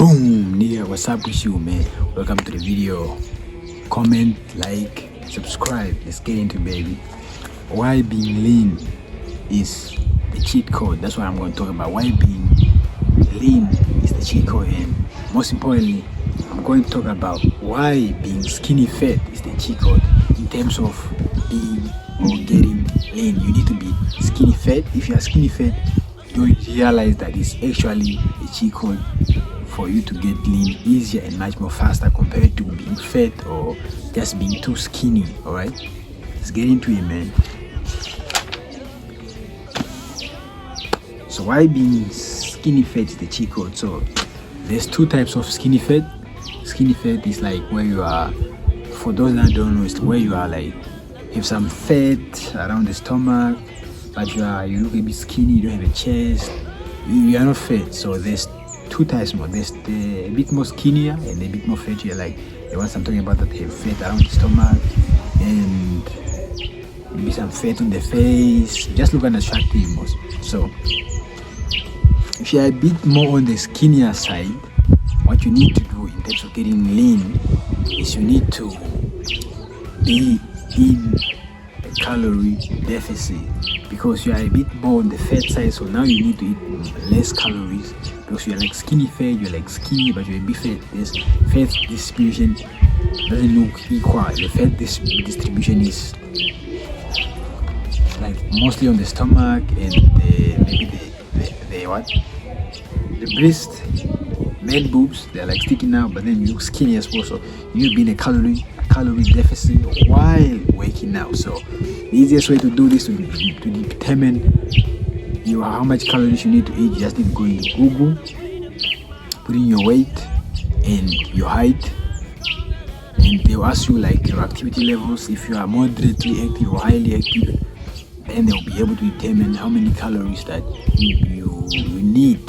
Boom, nigga, what's up with you, man? Welcome to the video. Comment, like, subscribe. Let's get into it, baby. Why being lean is the cheat code. That's what I'm going to talk about. Why being lean is the cheat code, and most importantly, I'm going to talk about why being skinny fat is the cheat code in terms of being or getting lean. You need to be skinny fat. If you are skinny fat, you realize that it's actually a cheat code for you to get lean easier and much more faster compared to being fat or just being too skinny. All right, let's get into it, man. So why being skinny fat is the cheat code? So there's two types of skinny fat. Skinny fat is like where you are, for those that don't know, it's where you are like have some fat around the stomach, but you look a bit skinny, you don't have a chest, you are not fat. So there's two types more. There's a bit more skinnier and a bit more fattier, like the ones I'm talking about that have fat around the stomach and maybe some fat on the face, just look unattractive most. So if you're a bit more on the skinnier side, what you need to do in terms of getting lean is you need to be in a calorie deficit, because you are a bit more on the fat side. So now you need to eat less calories, because you're like skinny fat, you're like skinny but you're a bit fat. This fat distribution doesn't look equal. The fat distribution is like mostly on the stomach and maybe the what? The breast, men boobs, they're like sticking out, but then you look skinny as well. So you need to be in a calorie deficit while working out. So the easiest way to do this to determine how much calories you need to eat, you just need to go into Google, put in your weight and your height, and they'll ask you like your activity levels. If you are moderately active or highly active, then they'll be able to determine how many calories that you need,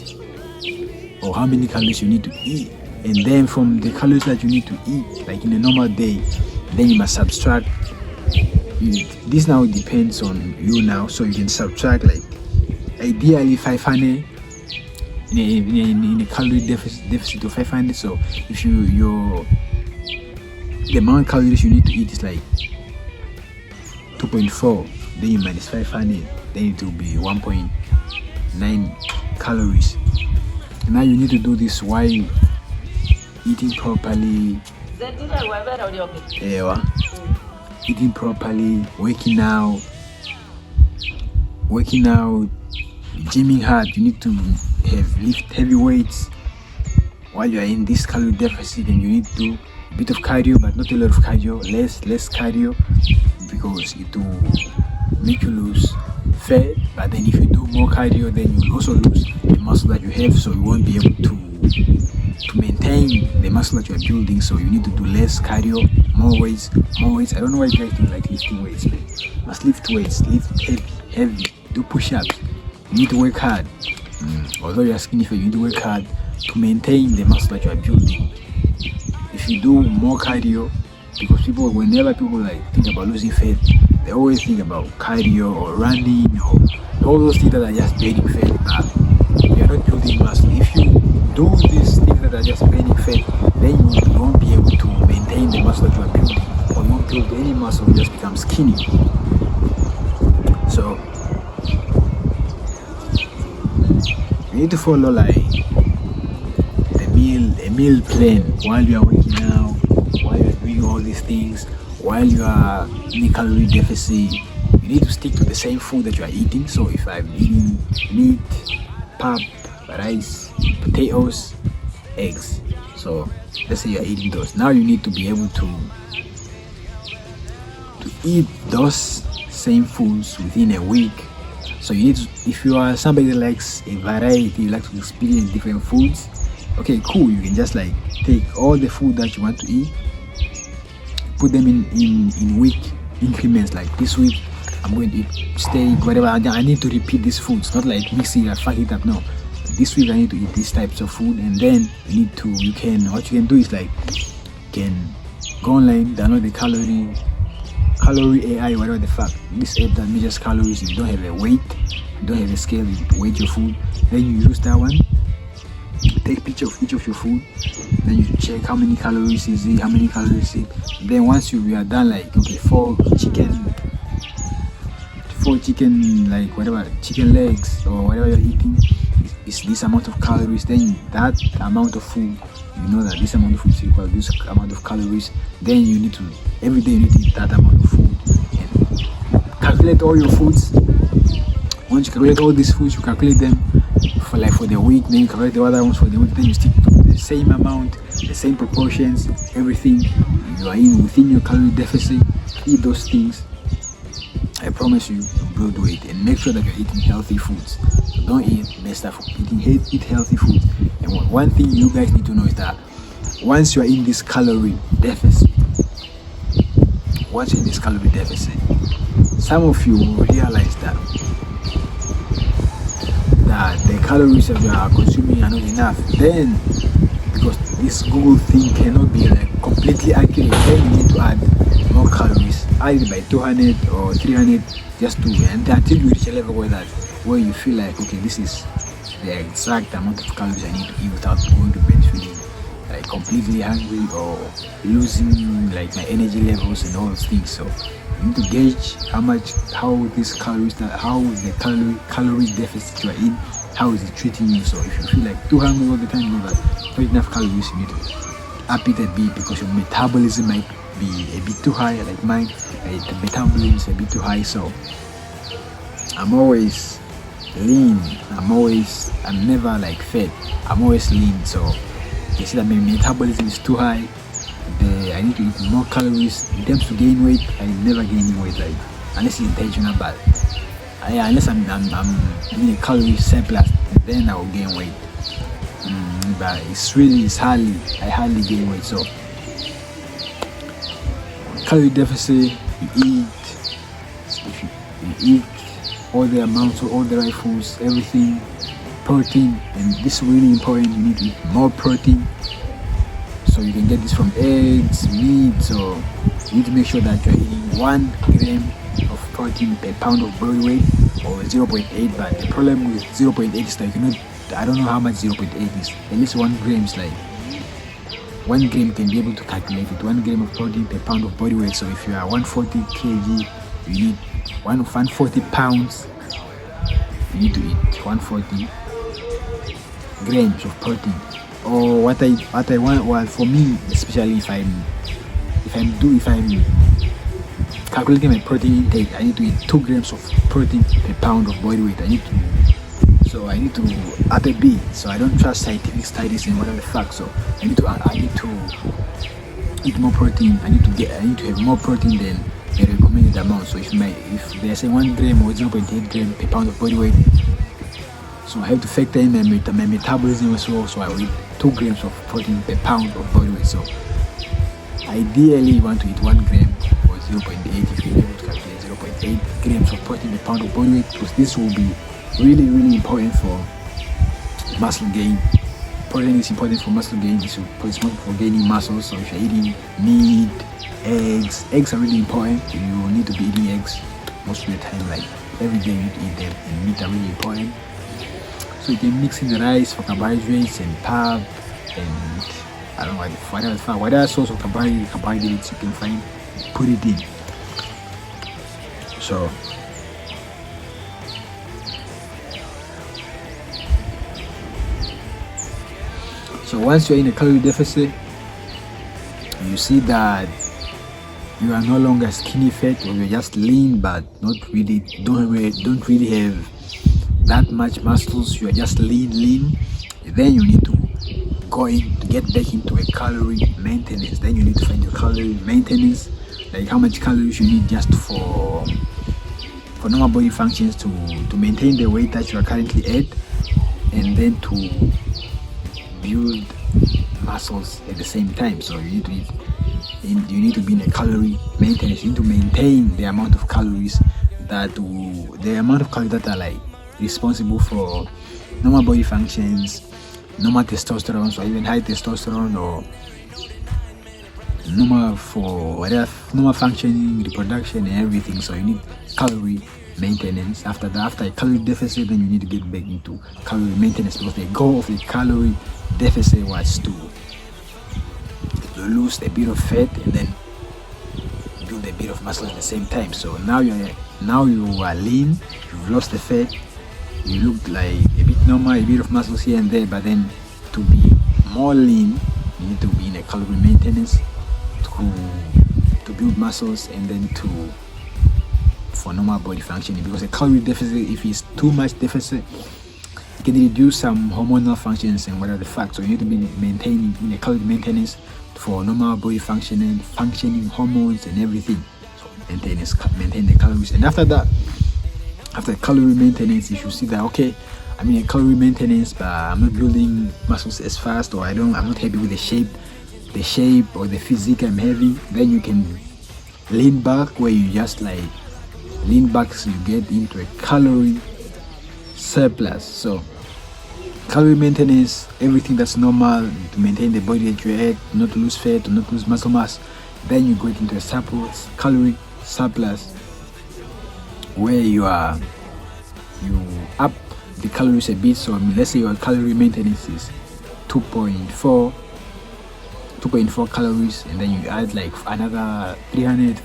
or how many calories you need to eat. And then from the calories that you need to eat, like in a normal day, then you must subtract. This now depends on you now, so you can subtract like ideally 500 in a calorie deficit of 500. So if the amount of calories you need to eat is like 2.4, then you minus 500, then it will be 1.9 calories. And now you need to do this while eating properly, eating properly, working out, gymming hard. You need to lift heavy weights while you are in this calorie deficit, and you need to do a bit of cardio, but not a lot of cardio, less cardio, because it will make you lose fat. But then if you do more cardio, then you will also lose the muscle that you have, so you won't be able to maintain the muscle that you are building. So you need to do less cardio, more weights. I don't know why you guys don't like lifting weights, man. You must lift weights, lift heavy, do push-ups. You need to work hard. Although you are skinny fat, you need to work hard to maintain the muscle that you are building. If you do more cardio, because whenever people like think about losing fat, they always think about cardio or running or all those things that are just burning fat. But you are not building muscle. If you do these things that are just burning fat, then you won't be able to maintain the muscle that you are building, or you won't build any muscle, you just become skinny. So you need to follow like a meal plan while you are working out, while you are doing all these things, while you are in a calorie deficit. You need to stick to the same food that you are eating. So if I'm eating meat, pap, rice, potatoes, eggs, so let's say you're eating those, now you need to be able to eat those same foods within a week. So you need to, if you are somebody that likes a variety, you like to experience different foods, okay, cool, you can just like take all the food that you want to eat, put them in week increments. Like this week I'm going to eat steak, whatever. I need to repeat these foods, not like mixing and fuck it up. No, this week I need to eat these types of food, and then what you can do is like, you can go online, download the calorie AI, whatever the fuck, this app that measures calories. If you don't have a weight, you don't have a scale, you weight your food, then you use that one. take picture of each of your food, then you check how many calories is it, then once you are done, like okay, four chicken, like whatever, chicken legs or whatever you're eating is this amount of calories, then that amount of food, you know that this amount of food is equal to this amount of calories, then you need to, every day you need to eat that amount of food, and calculate all your foods. Once you calculate all these foods, you calculate them for the week, then you calculate the other ones for the week, then you stick to the same amount, the same proportions, everything. You are within your calorie deficit. Eat those things, I promise you, you'll build weight. And make sure that you're eating healthy foods. So don't eat messed up food. Eat healthy foods. And one thing you guys need to know is that once you're in this calorie deficit, some of you will realize that the calories that you are consuming are not enough. Then, because this Google thing cannot be like completely accurate, then you need to add more calories. Add it by 200 or 300 just to, and until you reach a level where you feel like, okay, this is the exact amount of calories I need to eat without going to bed feeling like completely hungry or losing like my energy levels and all those things. So you need to gauge how the calorie deficit you are in, how is it treating you. So if you feel like too hungry all the time, you know that not enough calories, you need to up it a bit because your metabolism might be a bit too high, like mine. The metabolism is a bit too high, so I'm always lean. I'm never like fat. I'm always lean. So you see that my metabolism is too high. I need to eat more calories. In terms to gain weight, I never gain weight, like unless it's intentional, but unless I'm in a calorie surplus, then I will gain weight. But I hardly gain weight. So calorie deficit, you eat all the amounts of all the right foods, everything, protein, and this is really important. You need to eat more protein. So you can get this from eggs, meat. So you need to make sure that you're eating 1 gram of protein per pound of body weight, or 0.8. But the problem with 0.8 is that I don't know how much 0.8 is. At least 1 gram is like 1 gram can be able to calculate it. 1 gram of protein per pound of body weight. So if you are 140 kg, you need 140 pounds. You need to eat 140 grams of protein. Or what I want, well, for me, especially if I'm calculating my protein intake, I need to eat 2 grams of protein per pound of body weight. I need to up a bit. So I don't trust scientific studies and whatever the facts. So I need to eat more protein. I need to have more protein than the recommended amount. So if they say 1 gram or 0.8 gram per pound of body weight, so I have to factor in my metabolism as well. So I will eat 2 grams of protein per pound of body weight. So ideally you want to eat 1 gram or 0.8 if you're able to calculate 0.8 grams of protein per pound of body weight, because this will be really, really important for muscle gain. Protein is important for muscle gain. It's important for gaining muscle. So if you're eating meat, eggs are really important. You need to be eating eggs most of the time, like every day you need to eat them, and meat are really important. So you can mix in the rice for carbohydrates and carb, and I don't know whatever source of carbohydrates you can find, put it in. So once you're in a calorie deficit, you see that you are no longer skinny fat, or you're just lean but don't really have that much muscles. You are just lean. Then you need to get back into a calorie maintenance. Then you need to find your calorie maintenance, like how much calories you need just for normal body functions to maintain the weight that you are currently at, and then to build muscles at the same time. So you need to be in a calorie maintenance. You need to maintain the amount of calories that are like responsible for normal body functions, normal testosterone, or even high testosterone, or normal functioning, reproduction, and everything. So you need calorie maintenance. After a calorie deficit, then you need to get back into calorie maintenance, because the goal of the calorie deficit was to lose a bit of fat and then build a bit of muscle at the same time. So now you are lean, you've lost the fat, you look like a bit normal, a bit of muscles here and there, but then to be more lean, you need to be in a calorie maintenance to build muscles, and then for normal body functioning. Because a calorie deficit, if it's too much deficit, it can reduce some hormonal functions and whatever the fact. So you need to be maintaining in a calorie maintenance for normal body functioning hormones and everything. So maintain the calories. And after that, after calorie maintenance, you should see that, okay, I'm in a calorie maintenance, but I'm not building muscles as fast, or I'm not happy with the shape or the physique I'm having. Then you can lean back, where you just like lean back, so you get into a calorie surplus. So calorie maintenance, everything that's normal to maintain the body that you're at, not to lose fat, to not lose muscle mass. Then you get into a calorie surplus, where you up the calories a bit. So let's say your calorie maintenance is 2.4 calories, and then you add like another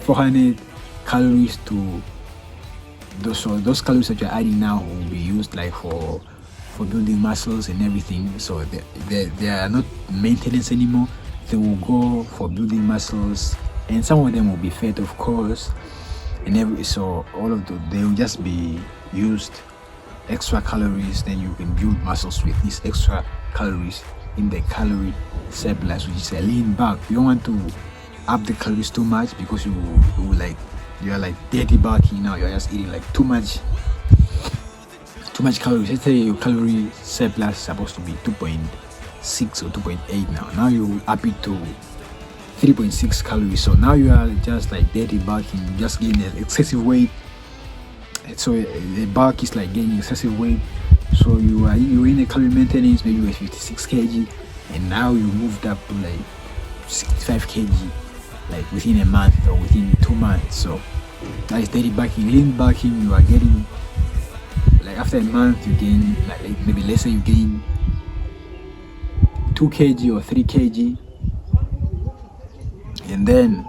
400 calories to those. So those calories that you're adding now will be used like for building muscles and everything. So they are not maintenance anymore. They will go for building muscles, and some of them will be fat, of course, and so all of those, they will just be used extra calories. Then you can build muscles with these extra calories in the calorie surplus, which is a lean bulk. You don't want to up the calories too much, because you are like dirty bulking now. You're just eating like too much calories. Let's say your calorie surplus is supposed to be 2.6 or 2.8 now. Now you up it to 3.6 calories. So now you are just like dirty bulking, just gaining excessive weight. So the bulk is like gaining excessive weight. So you're in a calorie maintenance, maybe you were 56 kg, and now you moved up to like 65 kg, like within a month or within 2 months. So that is dirty bulking. Lean bulking, you are getting like after a month you gain like maybe let's say you gain 2 kg or 3 kg, and then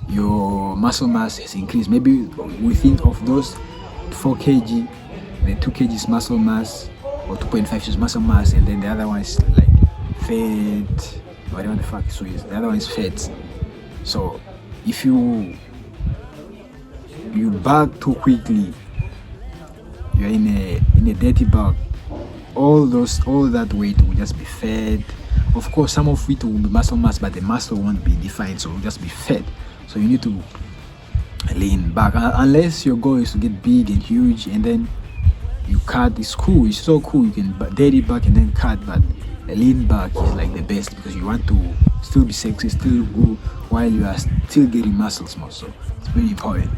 your muscle mass has increased. Maybe within of those 4 kg, the 2 kg is muscle mass, or 2.5 is muscle mass, and then the other one is like fat, whatever the fuck. So the other one is fat. So if you bulk too quickly, you're in a dirty bulk. All that weight will just be fat. Of course, some of it will be muscle mass, but the muscle won't be defined, so it will just be fat. So you need to lean back, unless your goal is to get big and huge, and then you cut. It's cool, it's so cool. You can dirty back and then cut, but a lean back is like the best, because you want to still be sexy, still good, while you are still getting muscles more. So it's very important.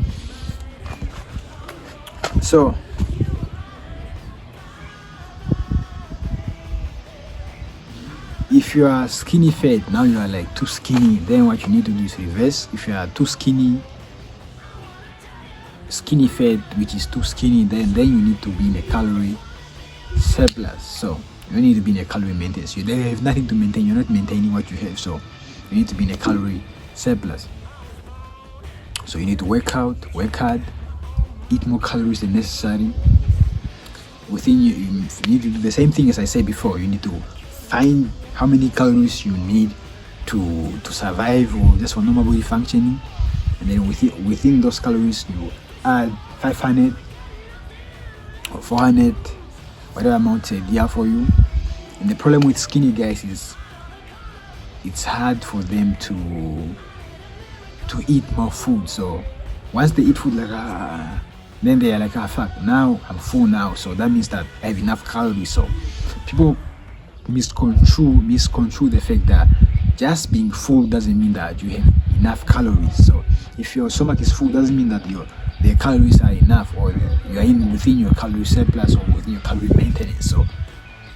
So if you are skinny fat, now you are like too skinny, then what you need to do is reverse. If you are too skinny fat, which is too skinny, then you need to be in a calorie surplus. So you need to be in a calorie maintenance. You have nothing to maintain, you're not maintaining what you have, so you need to be in a calorie surplus. So you need to work hard, eat more calories than necessary. Within you need to do the same thing as I said before. You need to find how many calories you need to survive, or just for normal body functioning, and then within those calories you add 500 or 400, whatever amount they are for you. And the problem with skinny guys is it's hard for them to eat more food. So once they eat food, like then they are like, fuck, now I'm full now, so that means that I have enough calories. So people misconstrue the fact that just being full doesn't mean that you have enough calories. So if your stomach is full, doesn't mean that the calories are enough, or you are within your calorie surplus, or within your calorie maintenance. So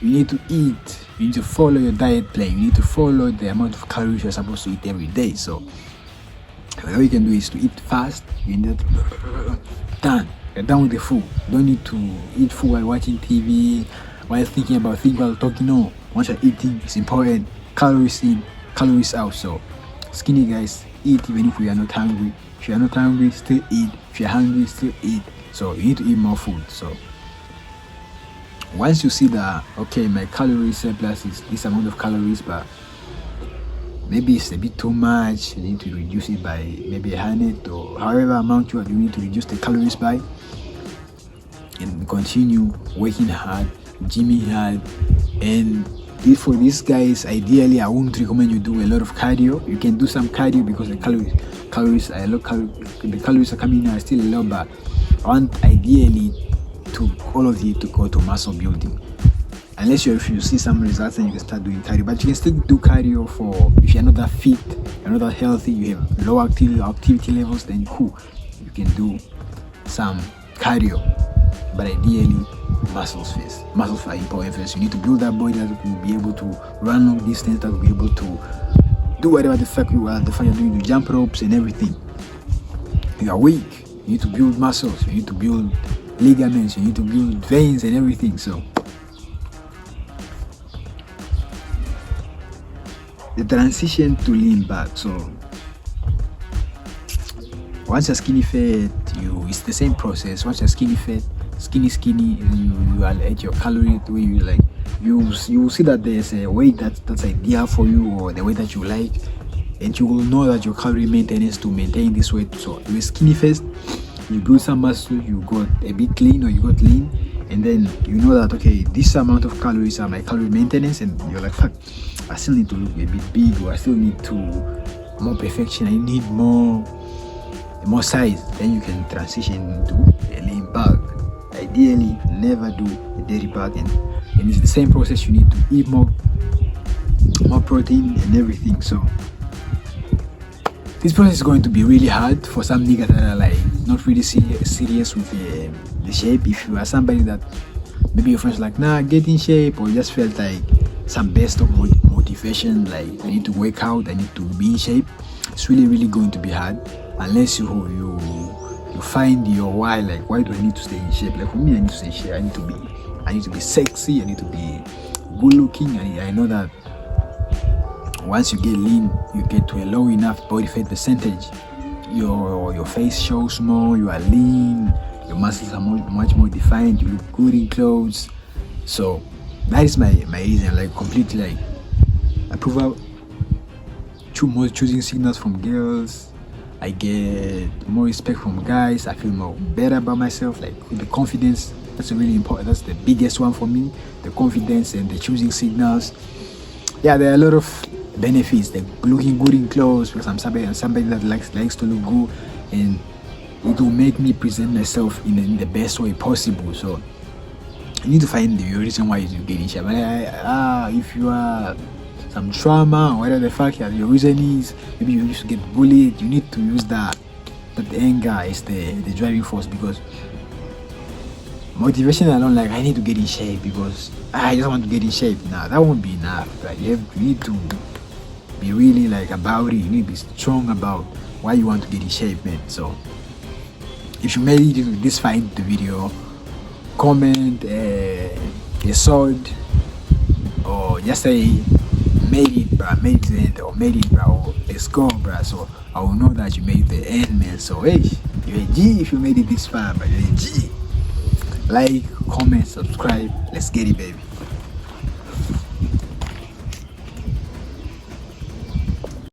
you need to eat, you need to follow your diet plan, you need to follow the amount of calories you're supposed to eat every day. So all you can do is to eat fast, you need to done. You're done with the food. Don't need to eat food while watching TV, while thinking about things while talking. No, once you're eating, it's important. Calories in, calories out. So skinny guys, eat even if you are not hungry. If you are not hungry, still eat. If you're hungry, still eat. So you need to eat more food. So once you see that, okay, my calorie surplus is this amount of calories, but maybe it's a bit too much, you need to reduce it by maybe 100 or however amount you need to reduce the calories by, and continue working hard, gymming hard. And for these guys, ideally I wouldn't recommend you do a lot of cardio. You can do some cardio because the calories are low, the calories are coming in are still low, but I want ideally to all of you to go to muscle building, unless if you see some results, then you can start doing cardio. But you can still do cardio for if you're not that fit, you're not that healthy, you have low activity levels, then cool, you can do some cardio. But ideally, muscles first. Muscles are important first. You need to build that body that will be able to run long distance, that will be able to do whatever the fuck you're doing, to jump ropes and everything. You are weak, you need to build muscles, you need to build ligaments, you need to build veins and everything. So the transition to lean back. So once you're skinny fat, it's the same process. Once you're skinny fat, skinny, you are at your calorie the way you like. You will see that there's a weight that's ideal for you, or the way that you like, and you will know that your calorie maintenance to maintain this weight. So you're skinny first, you build some muscle, you got a bit lean or you got lean, and then you know that okay, this amount of calories are my calorie maintenance, and you're like, fuck, I still need to look a bit big, or I still need to more perfection, I need more size. Then you can transition into a lean bag. Ideally, never do a dairy bag, and it's the same process. You need to eat more protein and everything. So this process is going to be really hard for some niggas that are like not really serious with the shape. If you are somebody that maybe your friends like, nah, get in shape, or just felt like some best of motivation, like I need to work out, I need to be in shape, it's really going to be hard unless you find your why. Like, why do I need to stay in shape? Like for me, I need to stay in shape. I need to be sexy, I need to be good looking. I know that once you get lean, you get to a low enough body fat percentage, your face shows more, you are lean, your muscles are much more defined, you look good in clothes. So that is my reason, like completely like approval, more choosing signals from girls, I get more respect from guys, I feel more better about myself, like with the confidence. That's really important, that's the biggest one for me, the confidence and the choosing signals. Yeah, there are a lot of benefits, like looking good in clothes, because I'm somebody that likes to look good, and it will make me present myself in the best way possible. So you need to find the reason why you're getting shape. If you are some trauma or whatever the fuck your reason is, maybe you used to get bullied, you need to use that anger is the driving force, because motivation alone, like I need to get in shape because I just want to get in shape. Nah, that won't be enough. Like you need to be really like about it. You need to be strong about why you want to get in shape, man. So if you made it to this far into the video, comment a sword, or just say made it, bruh, made it to the end, or made it, bruh, or let's go, bruh. So I will know that you made the end, man. So hey, you're a G if you made it this far, but you're a G. Like, comment, subscribe. Let's get it, baby.